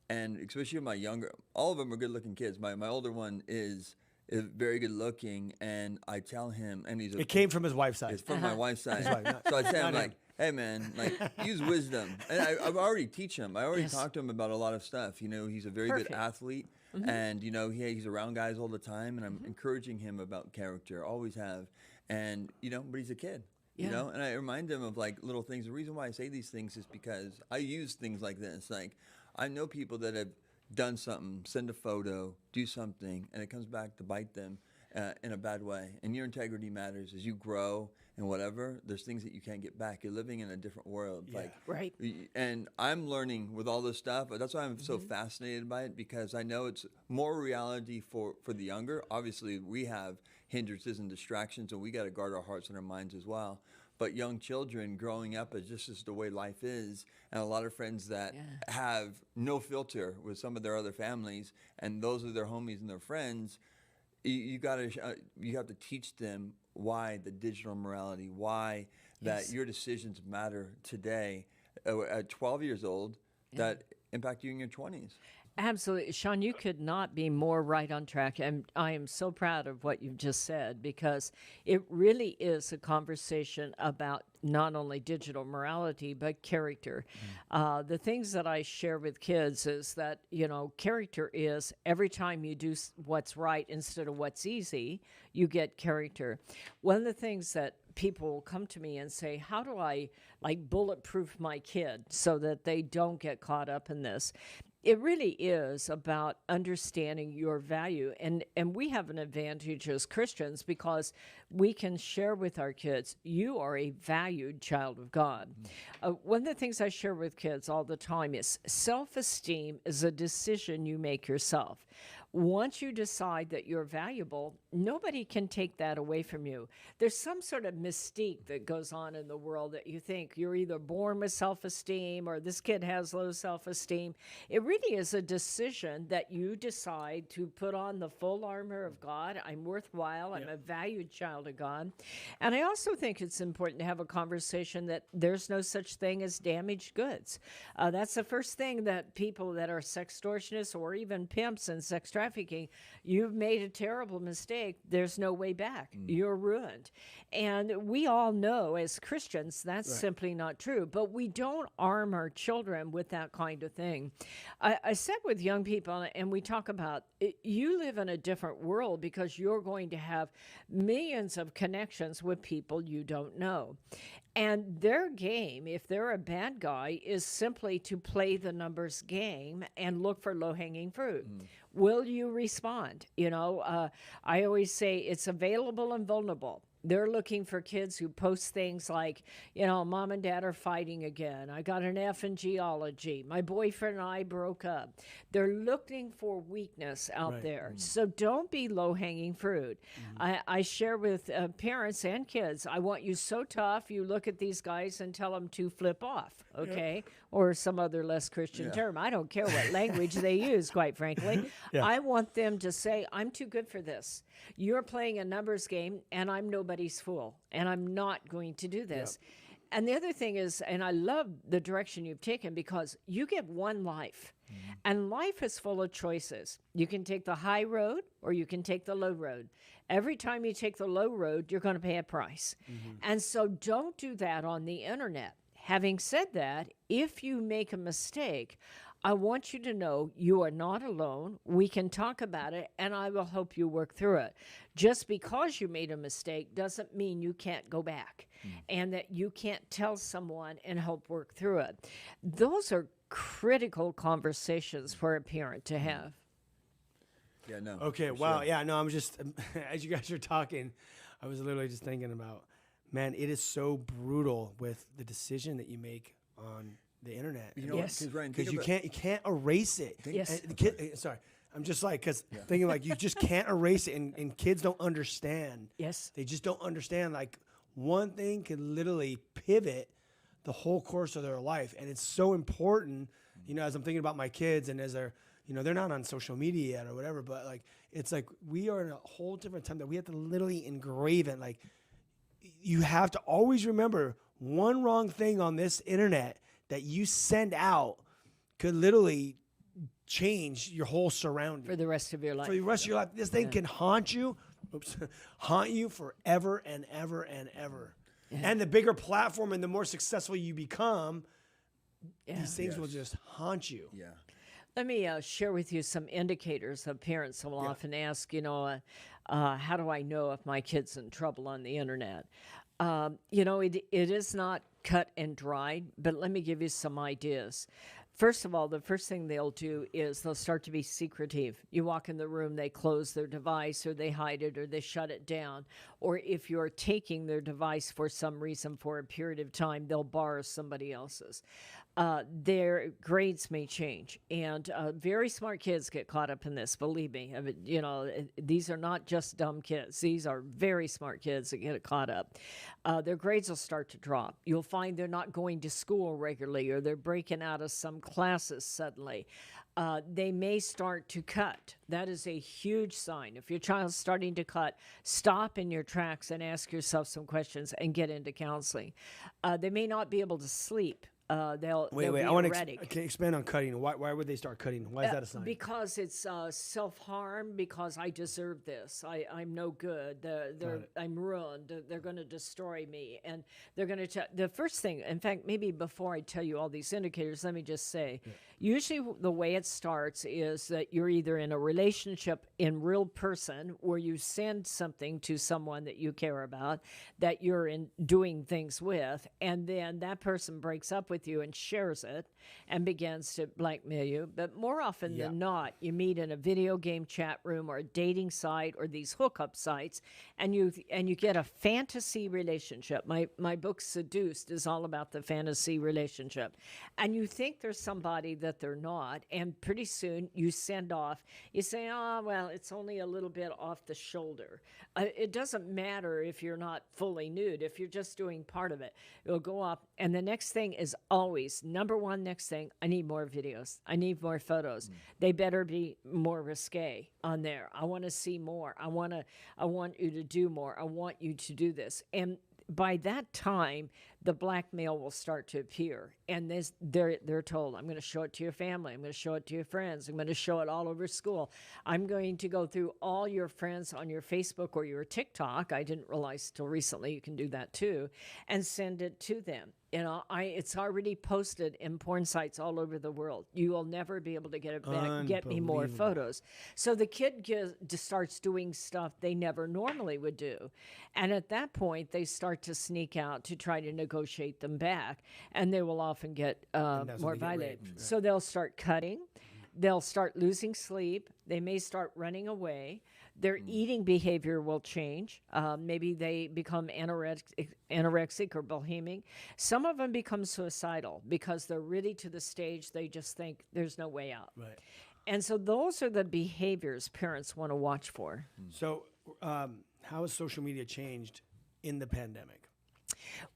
Speaker 4: And especially my younger, all of them are good-looking kids. My older one is very good looking, and I tell him, and
Speaker 2: it came from his wife's side.
Speaker 4: It's from my wife's side. So I tell him, like, hey, man, like, use wisdom. And I've already teach him. I already talked to him about a lot of stuff. He's a very good athlete, and, he's around guys all the time, and I'm encouraging him about character, always have. And, but he's a kid. And I remind him of, like, little things. The reason why I say these things is because I use things like this. Like, I know people that have done something, send a photo, do something, and it comes back to bite them in a bad way. And your integrity matters as you grow and whatever. There's things that you can't get back. You're living in a different world.
Speaker 3: Right.
Speaker 4: And I'm learning with all this stuff. That's why I'm so fascinated by it, because I know it's more reality for the younger. Obviously, we have hindrances and distractions, and we got to guard our hearts and our minds as well. But young children growing up is just the way life is, and a lot of friends that have no filter with some of their other families, and those are their homies and their friends. You have to teach them why the digital morality, why that your decisions matter today at 12 years old that impact you in your 20s.
Speaker 3: Absolutely. Sean, you could not be more right on track. And I am so proud of what you've just said, because it really is a conversation about not only digital morality, but character. The things that I share with kids is that, character is every time you do what's right instead of what's easy, you get character. One of the things that people will come to me and say, how do I bulletproof my kid so that they don't get caught up in this? It really is about understanding your value. And we have an advantage as Christians because we can share with our kids, you are a valued child of God. One of the things I share with kids all the time is self-esteem is a decision you make yourself. Once you decide that you're valuable, nobody can take that away from you. There's some sort of mystique that goes on in the world that you think you're either born with self-esteem or this kid has low self-esteem. It really is a decision that you decide to put on the full armor of God. I'm worthwhile. I'm a valued child of God. And I also think it's important to have a conversation that there's no such thing as damaged goods. That's the first thing that people that are sextortionists or even pimps and sex trafficking, you've made a terrible mistake. There's no way back. You're ruined. And we all know as Christians that's simply not true. But we don't arm our children with that kind of thing. I sit with young people and we talk about you live in a different world because you're going to have millions of connections with people you don't know. And their game, if they're a bad guy, is simply to play the numbers game and look for low-hanging fruit. Will you respond? I always say it's available and vulnerable. They're looking for kids who post things like, mom and dad are fighting again. I got an F in geology. My boyfriend and I broke up. They're looking for weakness out there. So don't be low-hanging fruit. I share with parents and kids, I want you so tough, you look at these guys and tell them to flip off, okay? Or some other less Christian term. I don't care what language they use, quite frankly. I want them to say, I'm too good for this. You're playing a numbers game, and I'm nobody nobody's fool, and I'm not going to do this. And the other thing is, and I love the direction you've taken, because you get one life, and life is full of choices. You can take the high road or you can take the low road. Every time you take the low road, you're going to pay a price. And so don't do that on the internet. Having said that, if you make a mistake, I want you to know you are not alone. We can talk about it, and I will help you work through it. Just because you made a mistake doesn't mean you can't go back and that you can't tell someone and help work through it. Those are critical conversations for a parent to have.
Speaker 4: Yeah, no.
Speaker 2: Okay, wow. Sure. Yeah, no, I'm just, as you guys are talking, I was literally just thinking about, man, it is so brutal with the decision that you make on the internet.
Speaker 4: You know,
Speaker 2: because you can't erase it. Sorry, I'm just like, because thinking like you just can't erase it, and kids don't understand.
Speaker 3: Yes,
Speaker 2: they just don't understand. Like one thing can literally pivot the whole course of their life, and it's so important. You know, as I'm thinking about my kids, and as they're, you know, they're not on social media yet or whatever, but like it's like we are in a whole different time that we have to literally engrave it. Like you have to always remember, one wrong thing on this internet that you send out could literally change your whole surrounding
Speaker 3: for the rest of your life.
Speaker 2: For the rest of your life, this thing can haunt you forever and ever and ever. Yeah. And the bigger platform and the more successful you become, these things will just haunt you.
Speaker 4: Yeah.
Speaker 3: Let me share with you some indicators that parents will often ask, you know, how do I know if my kid's in trouble on the internet? You know, it is not cut and dried, but let me give you some ideas. First of all, the first thing they'll do is they'll start to be secretive. You walk in the room, they close their device, or they hide it, or they shut it down. Or if you're taking their device for some reason for a period of time, they'll borrow somebody else's. Their grades may change, and very smart kids get caught up in this, believe me. I mean, you know, these are not just dumb kids. These are very smart kids that get caught up. Their grades will start to drop. You'll find they're not going to school regularly, or they're breaking out of some classes suddenly. They may start to cut. That is a huge sign. If your child's starting to cut, stop in your tracks and ask yourself some questions and get into counseling. They may not be able to sleep. They'll
Speaker 2: wait. I want to expand on cutting. Why would they start cutting? Why is that a sign?
Speaker 3: Because it's self-harm. Because I deserve this. I'm no good. I'm ruined. They're going to destroy me, and they're going to. The first thing, in fact, maybe before I tell you all these indicators, let me just say, usually the way it starts is that you're either in a relationship in real person, where you send something to someone that you care about, that you're in doing things with, and then that person breaks up with you and shares it and begins to blackmail you. But more often than not, you meet in a video game chat room or a dating site or these hookup sites, and you get a fantasy relationship. My book Seduced is all about the fantasy relationship, and you think there's somebody that they're not, and pretty soon you send off. You say, "Oh, well, it's only a little bit off the shoulder." It doesn't matter if you're not fully nude. If you're just doing part of it, it'll go up, and the next thing is always number one. Next thing, I need more videos. I need more photos. They better be more risque on there. I want to see more. I want you to do more. I want you to do this. And by that time, the blackmail will start to appear, and they're told, "I'm going to show it to your family. I'm going to show it to your friends. I'm going to show it all over school. I'm going to go through all your friends on your Facebook or your TikTok." I didn't realize till recently you can do that too, and send it to them. You know, it's already posted in porn sites all over the world. You will never be able to get it back. Get me more photos. So the kid starts doing stuff they never normally would do, and at that point, they start to sneak out to try to negotiate them back, and they will often get more violent. So they'll start cutting. They'll start losing sleep. They may start running away. Their eating behavior will change. Maybe they become anorexic or bulimic. Some of them become suicidal because they're really to the stage they just think there's no way out. Right. And so those are the behaviors parents want to watch for.
Speaker 2: So how has social media changed in the pandemic?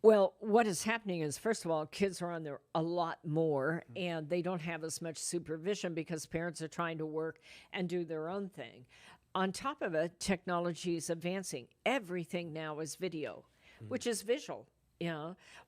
Speaker 3: Well, what is happening is, first of all, kids are on there a lot more, and they don't have as much supervision because parents are trying to work and do their own thing. on top of it, technology is advancing. Everything now is video, which is visual.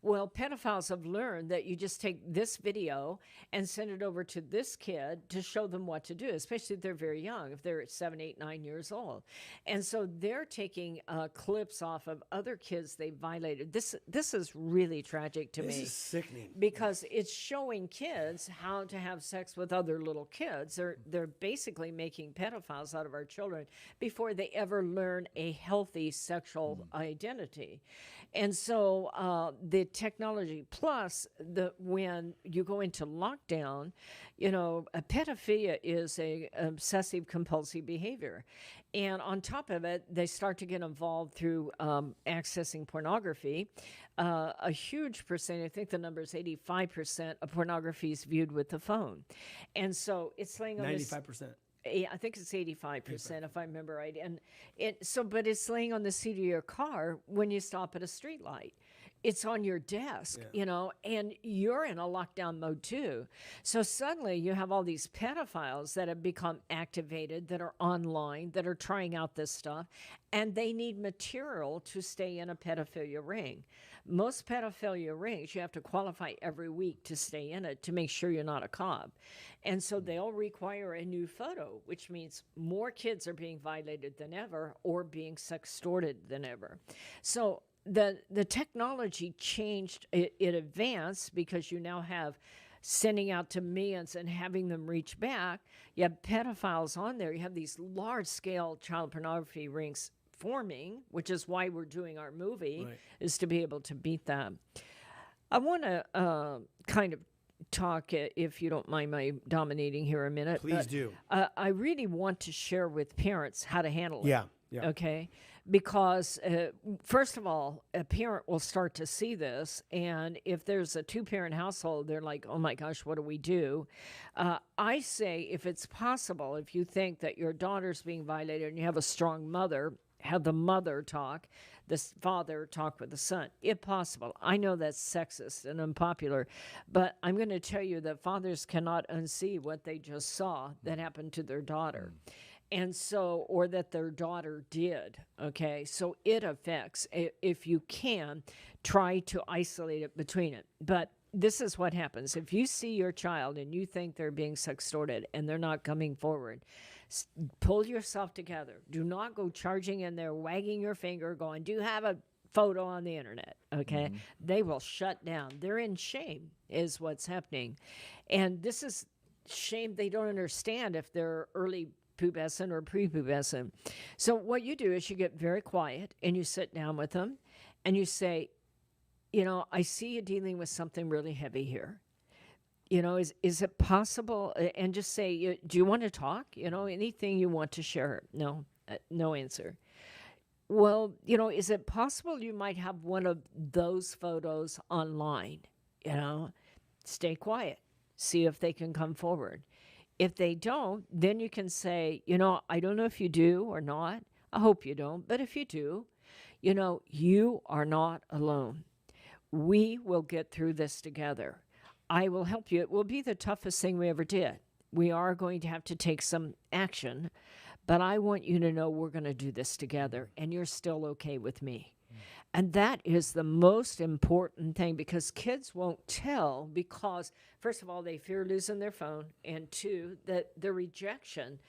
Speaker 3: Well, pedophiles have learned that you just take this video and send it over to this kid to show them what to do, especially if they're very young, if they're 7, 8, 9 years old. And so they're taking clips off of other kids they violated. This is really tragic to me.
Speaker 2: This is sickening.
Speaker 3: Because it's showing kids how to have sex with other little kids. They're basically making pedophiles out of our children before they ever learn a healthy sexual identity. And so the technology plus when you go into lockdown, a pedophilia is a obsessive compulsive behavior. And on top of it, they start to get involved through accessing pornography. A huge percent, I think the number is 85% of pornography is viewed with the phone. And so it's laying on
Speaker 2: 95%.
Speaker 3: Yeah, I think it's 85% if I remember right. And but it's laying on the seat of your car when you stop at a street light. It's on your desk, and you're in a lockdown mode too. So suddenly you have all these pedophiles that have become activated, that are online, that are trying out this stuff, and they need material to stay in a pedophilia ring. Most pedophilia rings, you have to qualify every week to stay in it to make sure you're not a cop. And so they'll require a new photo, which means more kids are being violated than ever or being sextorted than ever. So the technology changed, it advanced because you now have sending out to millions and having them reach back. You have pedophiles on there. You have these large-scale child pornography rings forming, which is why we're doing our movie, is to be able to beat them. I want to kind of talk, if you don't mind my dominating here a minute.
Speaker 2: Please do.
Speaker 3: I really want to share with parents how to handle it.
Speaker 2: Yeah.
Speaker 3: Okay? Because, first of all, a parent will start to see this, and if there's a two-parent household, they're like, oh my gosh, what do we do? I say, if it's possible, if you think that your daughter's being violated and you have a strong mother, have the mother talk, the father talk with the son, if possible. I know that's sexist and unpopular, but I'm going to tell you that fathers cannot unsee what they just saw that happened to their daughter. And so, or that their daughter did, okay? So it affects, if you can, try to isolate it between it. But this is what happens. If you see your child and you think they're being sextorted and they're not coming forward, pull yourself together. Do not go charging in there, wagging your finger, going, do you have a photo on the internet? Okay? They will shut down. They're in shame is what's happening. And this is shame they don't understand if they're early pubescent or prepubescent. So what you do is you get very quiet and you sit down with them and you say, I see you dealing with something really heavy here. Is it possible? And just say, do you want to talk? Anything you want to share? No, no answer. Well, is it possible you might have one of those photos online? Stay quiet. See if they can come forward. If they don't, then you can say, I don't know if you do or not. I hope you don't. But if you do, you are not alone. We will get through this together. I will help you. It will be the toughest thing we ever did. We are going to have to take some action, but I want you to know we're going to do this together, and you're still okay with me. And that is the most important thing, because kids won't tell because, first of all, they fear losing their phone, and two, that the rejection,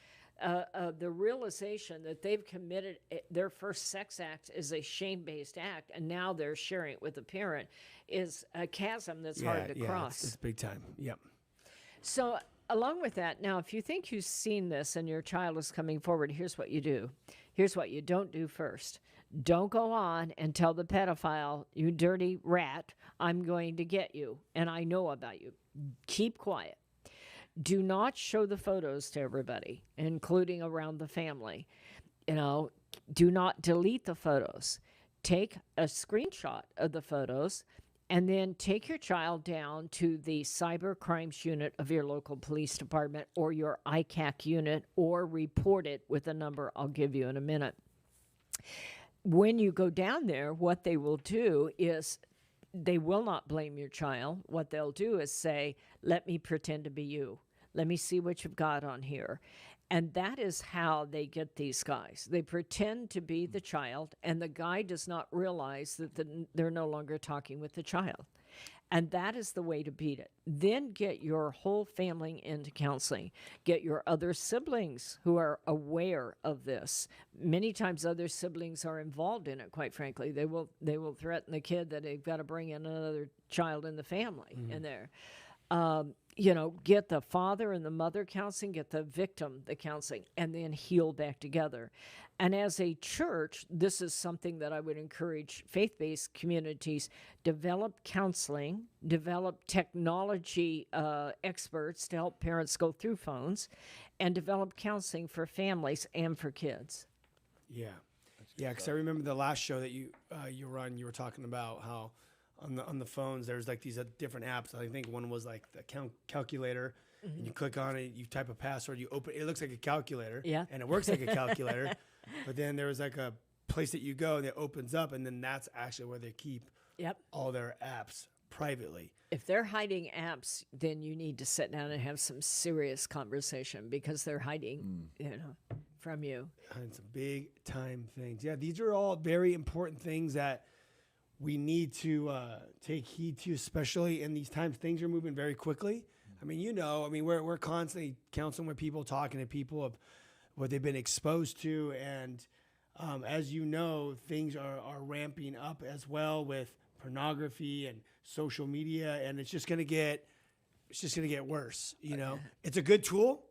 Speaker 3: the realization that they've committed their first sex act is a shame-based act, and now they're sharing it with a parent, is a chasm that's hard to cross.
Speaker 2: It's big time. Yep.
Speaker 3: So along with that, now, if you think you've seen this and your child is coming forward, here's what you do. Here's what you don't do first. Don't go on and tell the pedophile, you dirty rat, I'm going to get you, and I know about you. Keep quiet. Do not show the photos to everybody, including around the family. Do not delete the photos. Take a screenshot of the photos, and then take your child down to the cyber crimes unit of your local police department or your ICAC unit, or report it with a number I'll give you in a minute. When you go down there, what they will do is they will not blame your child. What they'll do is say, let me pretend to be you. Let me see what you've got on here. And that is how they get these guys. They pretend to be the child, and the guy does not realize that they're no longer talking with the child. And that is the way to beat it. Then get your whole family into counseling. Get your other siblings who are aware of this. Many times other siblings are involved in it, quite frankly. They will threaten the kid that they've got to bring in another child in the family in there. Get the father and the mother counseling, get the victim the counseling, and then heal back together. And as a church, this is something that I would encourage faith-based communities: develop counseling, develop technology experts to help parents go through phones, and develop counseling for families and for kids.
Speaker 2: Yeah. Yeah, because I remember the last show that you were on, you were talking about how on the phones there's like these different apps. I think one was like the calculator. And you click on it, you type a password, you open it, looks like a calculator.
Speaker 3: Yeah.
Speaker 2: And it works like a calculator. But then there was like a place that you go and it opens up, and then that's actually where they keep all their apps privately.
Speaker 3: If they're hiding apps, then you need to sit down and have some serious conversation, because they're hiding, from you.
Speaker 2: And some big time things. Yeah, these are all very important things that we need to take heed to, especially in these times. Things are moving very quickly. I mean, we're constantly counseling with people, talking to people of what they've been exposed to. And as you know, things are ramping up as well with pornography and social media. And it's just going to get worse. It's a good tool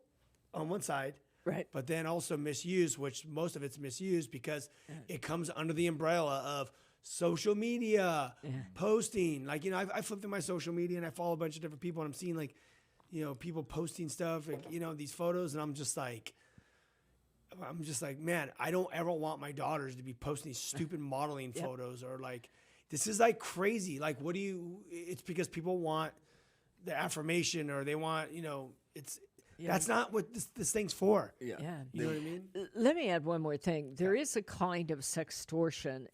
Speaker 2: on one side.
Speaker 3: Right.
Speaker 2: But then also misuse, which most of it's misused because it comes under the umbrella of social media, posting. Like, I flipped through my social media and I follow a bunch of different people, and I'm seeing like, people posting stuff, like, these photos, and I'm just like, man, I don't ever want my daughters to be posting these stupid modeling photos, or like, this is like crazy. Like, it's because people want the affirmation, or they want, that's not what this thing's for.
Speaker 4: Yeah.
Speaker 2: You know what I mean?
Speaker 3: Let me add one more thing. There is a kind of sextortion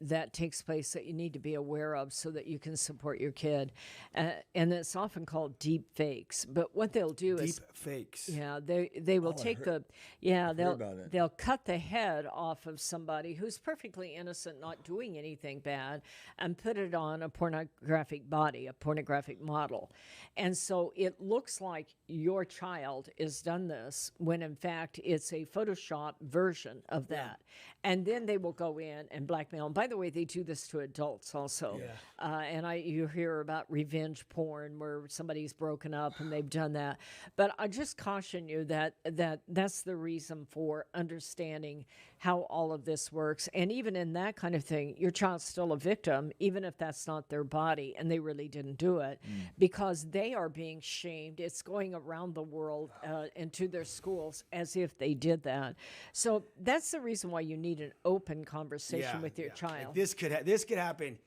Speaker 3: that takes place that you need to be aware of so that you can support your kid. And it's often called deep fakes. But what they'll do is...
Speaker 2: Deep fakes.
Speaker 3: Yeah, they will take they'll cut the head off of somebody who's perfectly innocent, not doing anything bad, and put it on a pornographic body, a pornographic model. And so it looks like your child is done this, when in fact it's a Photoshop version of that. And then they will go in and blackmail. And by the way, they do this to adults also. And you hear about revenge porn where somebody's broken up and they've done that. But I just caution you that's the reason for understanding how all of this works. And even in that kind of thing, your child's still a victim, even if that's not their body and they really didn't do it, because they are being shamed. It's going around the world and to their schools as if they did that. So that's the reason why you need an open conversation with your child.
Speaker 2: Like this could happen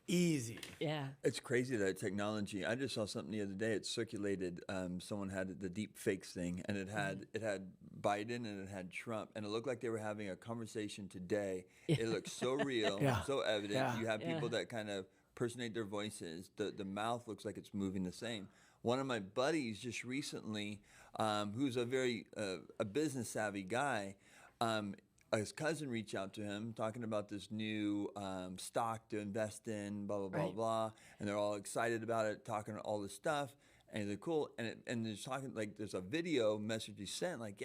Speaker 2: easy.
Speaker 3: Yeah.
Speaker 4: It's crazy, that technology. I just saw something the other day. It circulated. Someone had the deep fakes thing, and it had Biden and it had Trump, and it looked like they were having a conversation today. It looked so real, so evident. You have people that kind of personate their voices. The mouth looks like it's moving the same. One of my buddies just recently, who's a very a business savvy guy, his cousin reached out to him talking about this new stock to invest in, blah, blah, blah, blah. And they're all excited about it, talking all this stuff. And they're cool. And they're talking, like, there's a video message he sent, like,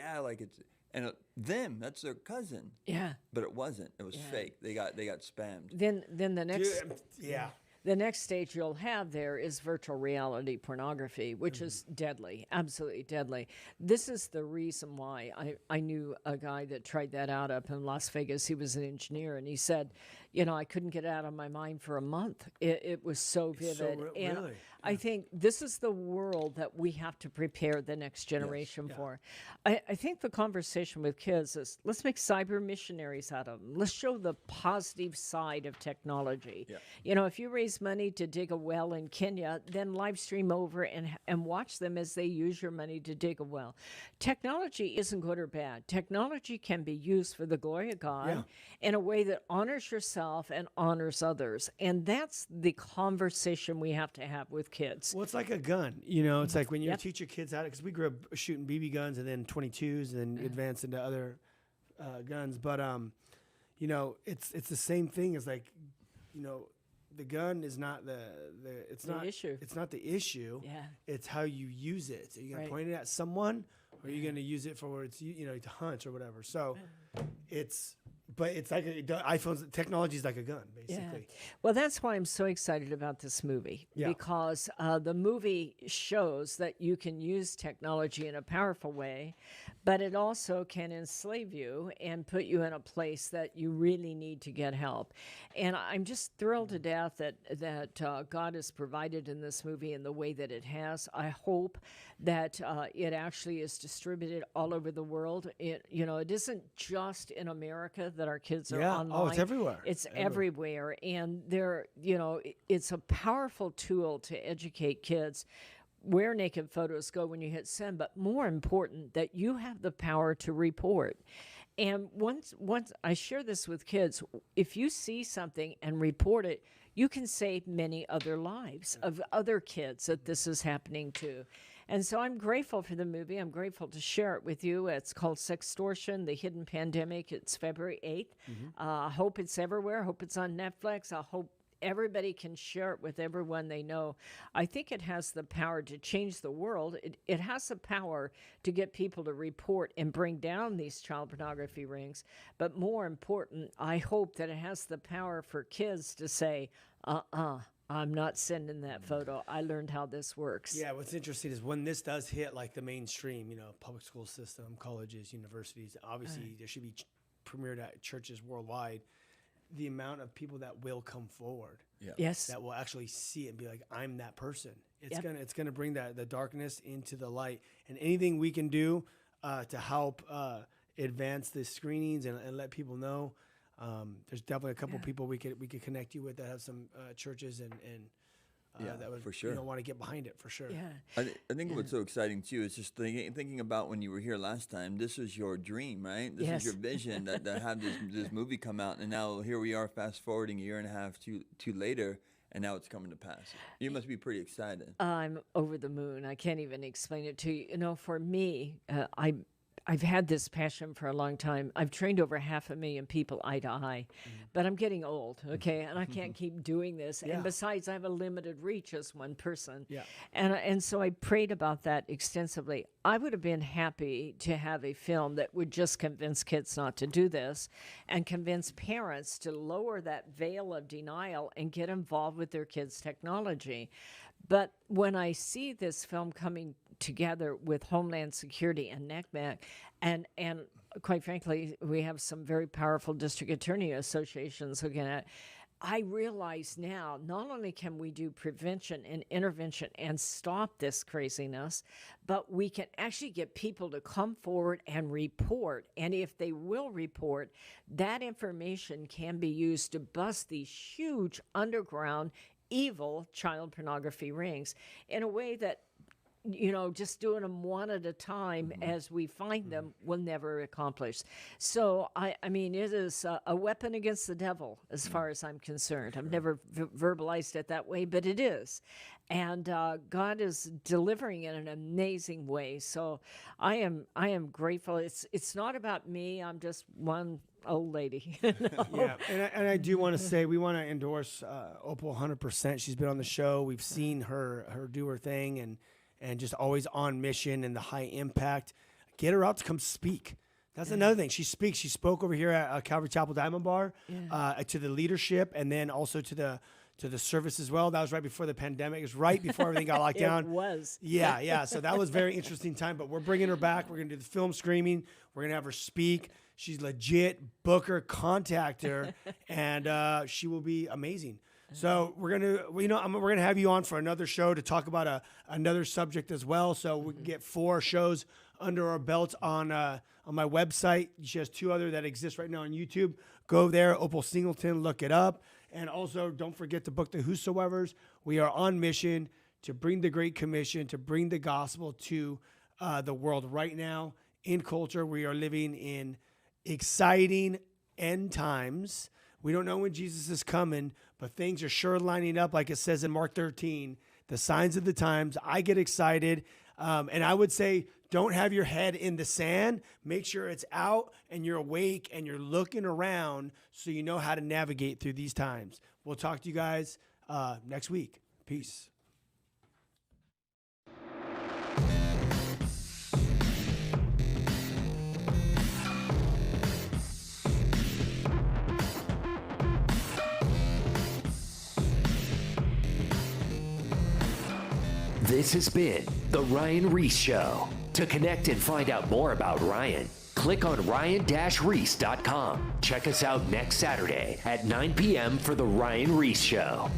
Speaker 4: that's their cousin.
Speaker 3: Yeah.
Speaker 4: But it wasn't. It was fake. They got spammed.
Speaker 3: Then the next...
Speaker 2: Yeah.
Speaker 3: The next stage you'll have there is virtual reality pornography, which is deadly, absolutely deadly. This is the reason why I knew a guy that tried that out up in Las Vegas. He was an engineer, and he said, I couldn't get it out of my mind for a month. It was so vivid. And
Speaker 2: really?
Speaker 3: I think this is the world that we have to prepare the next generation for. I think the conversation with kids is, let's make cyber missionaries out of them. Let's show the positive side of technology. If you raise money to dig a well in Kenya, then live stream over and watch them as they use your money to dig a well. Technology isn't good or bad. Technology can be used for the glory of God in a way that honors yourself himself and honors others. And that's the conversation we have to have with kids.
Speaker 2: Well, it's like a gun. It's like when you teach your kids how to, because we grew up shooting BB guns and then 22s and then advanced into other guns. But, it's the same thing as like, the gun is not the
Speaker 3: issue.
Speaker 2: It's not the issue.
Speaker 3: Yeah.
Speaker 2: It's how you use it. Are you going to point it at someone, or are you going to use it for where it's to hunt or whatever? So it's like iPhone's technology is like a gun, basically.
Speaker 3: Yeah. Well, that's why I'm so excited about this movie, because the movie shows that you can use technology in a powerful way, but it also can enslave you and put you in a place that you really need to get help. And I'm just thrilled to death that God has provided in this movie in the way that it has. I hope that it actually is distributed all over the world. It isn't just in America that our kids are online.
Speaker 2: Oh, it's everywhere.
Speaker 3: It's everywhere. And it's a powerful tool to educate kids where naked photos go when you hit send, but more important, that you have the power to report. And once I share this with kids, if you see something and report it, you can save many other lives of other kids that this is happening to. And so I'm grateful for the movie. I'm grateful to share it with you. It's called Sextortion, The Hidden Pandemic. It's February 8th. I hope it's everywhere. I hope it's on Netflix. I hope everybody can share it with everyone they know. I think it has the power to change the world. It has the power to get people to report and bring down these child pornography rings. But more important, I hope that it has the power for kids to say, I'm not sending that photo. I learned how this works.
Speaker 2: Yeah, what's interesting is when this does hit like the mainstream, public school system, colleges, universities, obviously there should be premiered at churches worldwide. The amount of people that will come forward,
Speaker 3: yes,
Speaker 2: that will actually see it and be like, I'm that person. It's gonna bring the darkness into the light, and anything we can do to help advance the screenings and let people know. There's definitely a couple people we could connect you with that have some churches and that would
Speaker 4: for sure
Speaker 2: want to get behind it for sure.
Speaker 4: I think what's so exciting too is just thinking about when you were here last time. This was your dream, right? This is your vision to have this movie come out, and now here we are, fast forwarding a year and a half to later, and now it's coming to pass. You must be pretty excited.
Speaker 3: I'm over the moon. I can't even explain it to you. For me, I've had this passion for a long time. I've trained over 500,000 people eye to eye, but I'm getting old, okay, and I can't keep doing this. And besides, I have a limited reach as one person. And so I prayed about that extensively. I would have been happy to have a film that would just convince kids not to do this and convince parents to lower that veil of denial and get involved with their kids' technology. But when I see this film coming together with Homeland Security and NCMEC, and quite frankly, we have some very powerful district attorney associations looking at it, I realize now not only can we do prevention and intervention and stop this craziness, but we can actually get people to come forward and report. And if they will report, that information can be used to bust these huge underground evil child pornography rings in a way that, just doing them one at a time as we find them will never accomplish. So, I mean, it is a weapon against the devil as far as I'm concerned. I've never verbalized it that way, but it is. And God is delivering in an amazing way. So I am grateful. It's not about me. I'm just one old lady.
Speaker 2: Yeah, and I do want to say we want to endorse Opal 100%. She's been on the show. We've seen her do her thing and just always on mission and the high impact. Get her out to come speak. That's another thing. She speaks. She spoke over here at Calvary Chapel Diamond Bar to the leadership and then also to the service as well. That was right before the pandemic. It was right before everything got locked down.
Speaker 3: It was.
Speaker 2: Yeah. So that was a very interesting time. But we're bringing her back. We're going to do the film screening. We're going to have her speak. She's legit. Book her, contact her, and she will be amazing. So we're gonna have you on for another show to talk about another subject as well. So we can get 4 shows under our belt on my website. She has 2 other that exist right now on YouTube. Go there, Opal Singleton, look it up, and also don't forget to book the Whosoevers. We are on mission to bring the Great Commission, to bring the gospel to the world right now. In culture, we are living in exciting end times. We don't know when Jesus is coming, but things are sure lining up like it says in Mark 13. The signs of the times. I get excited. And I would say, don't have your head in the sand. Make sure it's out and you're awake and you're looking around so you know how to navigate through these times. We'll talk to you guys next week. Peace.
Speaker 1: This has been The Ryan Ries Show. To connect and find out more about Ryan, click on ryan-reese.com. Check us out next Saturday at 9 p.m. for The Ryan Ries Show.